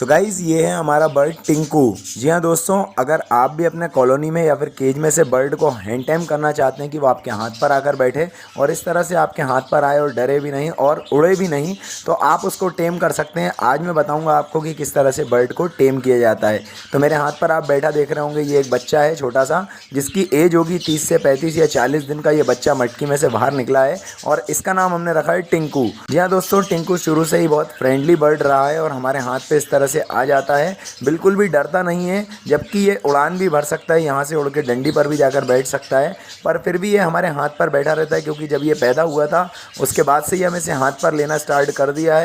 So guys ये है हमारा बर्ड टिंकू। जी हाँ दोस्तों, अगर आप भी अपने कॉलोनी में या फिर केज में से बर्ड को हैंड टाइम करना चाहते हैं कि वो आपके हाथ पर आकर बैठे और इस तरह से आपके हाथ पर आए और डरे भी नहीं और उड़े भी नहीं, तो आप उसको टेम कर सकते हैं। आज मैं बताऊंगा आपको कि किस तरह से बर्ड को टेम किया जाता है। तो मेरे हाथ पर आप बैठा देख रहे होंगे, ये एक बच्चा है छोटा सा, जिसकी एज होगी 30 से 35 या 40 दिन का। ये बच्चा मटकी में से बाहर निकला है और इसका नाम हमने रखा है टिंकू। जी हाँ दोस्तों, टिंकू शुरू से ही बहुत फ्रेंडली बर्ड रहा है और हमारे हाथ पे इस तरह से आ जाता है, बिल्कुल भी डरता नहीं है। जबकि ये उड़ान भी भर सकता है, यहाँ से उड़ के डंडी पर भी जाकर बैठ सकता है, पर फिर भी ये हमारे हाथ पर बैठा रहता है, क्योंकि जब ये पैदा हुआ था उसके बाद से ही हम इसे हाथ पर लेना स्टार्ट कर दिया है।